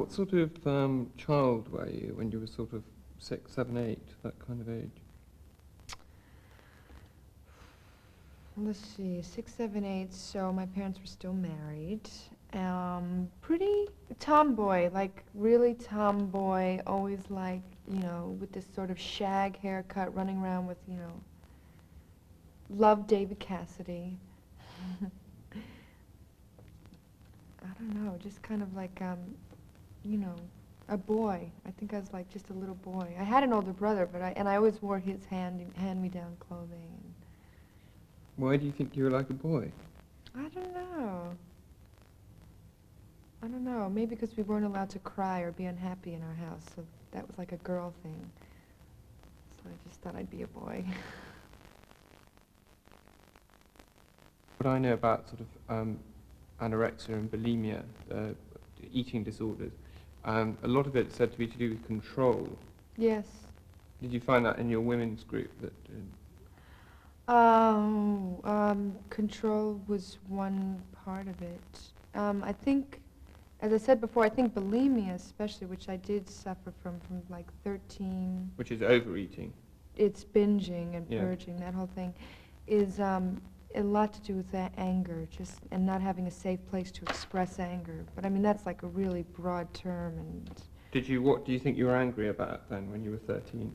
What sort of child were you when you were sort of 6, 7, 8, that kind of age? Let's see, 6, 7, 8, so my parents were still married. Pretty tomboy, like really tomboy, always like, with this sort of shag haircut, running around with, loved David Cassidy. I don't know, just kind of like, a boy. I think I was like just a little boy. I had an older brother, but I always wore his hand-me-down clothing. Why do you think you were like a boy? I don't know. Maybe because we weren't allowed to cry or be unhappy in our house, so that was like a girl thing. So I just thought I'd be a boy. What I know about sort of anorexia and bulimia, eating disorders, a lot of it's said to be to do with control. Yes. Did you find that in your women's group? That control was one part of it. I think, as I said before, I think bulimia especially, which I did suffer from like 13. which is overeating. It's binging and Yeah. purging, that whole thing, is a lot to do with that anger, and not having a safe place to express anger. But I mean, that's like a really broad term. And What do you think you were angry about then when you were 13?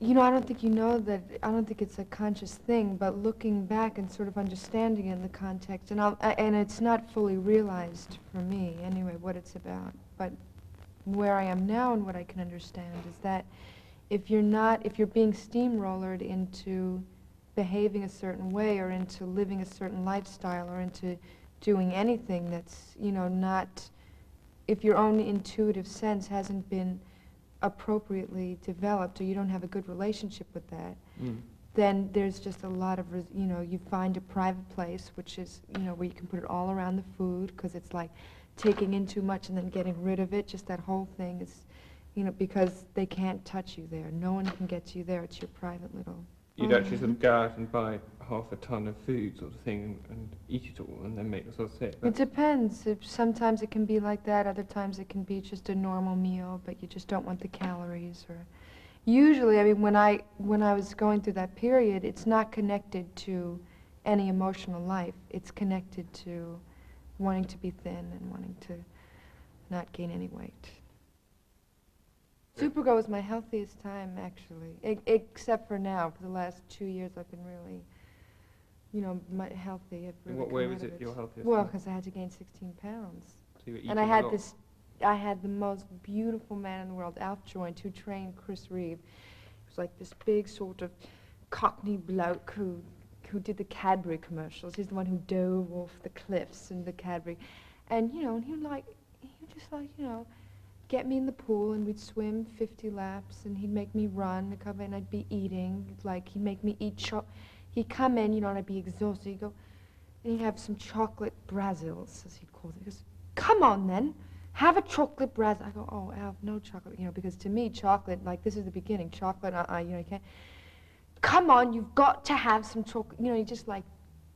I don't think I don't think it's a conscious thing, but looking back and sort of understanding it in the context, and it's not fully realized for me anyway what it's about. But where I am now and what I can understand is that if you're being steamrollered into behaving a certain way or into living a certain lifestyle or into doing anything that's, not, if your own intuitive sense hasn't been appropriately developed or you don't have a good relationship with that, then there's just a lot of, you find a private place, which is, where you can put it all around the food, because it's like taking in too much and then getting rid of it. Just that whole thing is, because they can't touch you there. No one can get to you there. It's your private little... You'd actually sort of go out and buy half a ton of food sort of thing and eat it all and then make yourself sick. It depends. Sometimes it can be like that. Other times it can be just a normal meal, but you just don't want the calories. Or usually, I mean, when I was going through that period, it's not connected to any emotional life. It's connected to wanting to be thin and wanting to not gain any weight. Supergo was my healthiest time, actually, except for now. For the last 2 years, I've been really, healthy. I've really In what way was it your healthiest Well, time? because I had to gain 16 pounds. So you were eating And I a had lot. I had the most beautiful man in the world, Alf Joint, who trained Chris Reeve. He was like this big sort of Cockney bloke who did the Cadbury commercials. He's the one who dove off the cliffs in the Cadbury. And, and he would just get me in the pool, and we'd swim 50 laps, and he'd make me run a couple, and I'd be eating. Like, he'd make me eat he'd come in, and I'd be exhausted. He'd go, and he'd have some chocolate Brazils, as he'd call it. He goes, "Come on, then, have a chocolate Brazil." I go, "Oh, Alf, no chocolate," because to me, chocolate, like, this is the beginning. Chocolate, you can't. "Come on, you've got to have some chocolate." He just, like,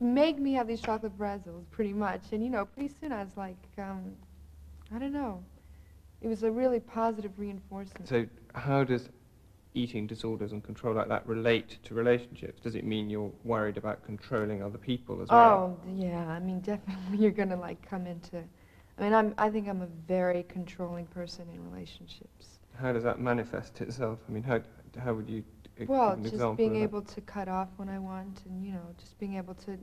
make me have these chocolate Brazils, pretty much. And, pretty soon I was like, I don't know. It was a really positive reinforcement. So how does eating disorders and control like that relate to relationships? Does it mean you're worried about controlling other people as well? Oh, yeah. I mean, definitely you're going to, like, come into... I mean, I think I'm a very controlling person in relationships. How does that manifest itself? I mean, how would you give Well, an just example being of that? able to cut off when I want, and, just being able to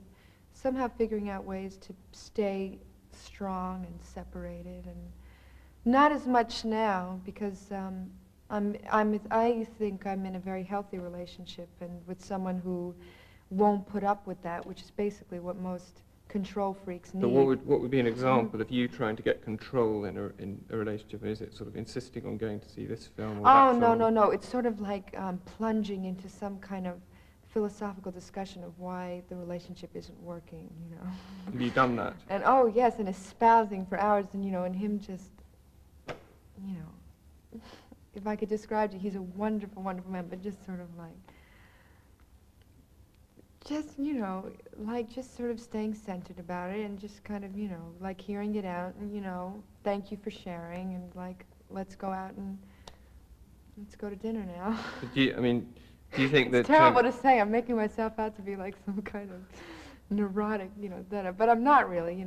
somehow figuring out ways to stay strong and separated. And not as much now, because I think I'm in a very healthy relationship and with someone who won't put up with that, which is basically what most control freaks need. But what would be an example of you trying to get control in a relationship? Is it sort of insisting on going to see this film or that film? No. It's sort of like plunging into some kind of philosophical discussion of why the relationship isn't working, Have you done that? And oh yes, and espousing for hours, and and him just, if I could describe you, he's a wonderful, wonderful man, but just sort of like just, like just sort of staying centered about it and just kind of, like hearing it out and, thank you for sharing and like, let's go out and let's go to dinner now. But do you think It's that terrible to say. I'm making myself out to be like some kind of neurotic, but I'm not really,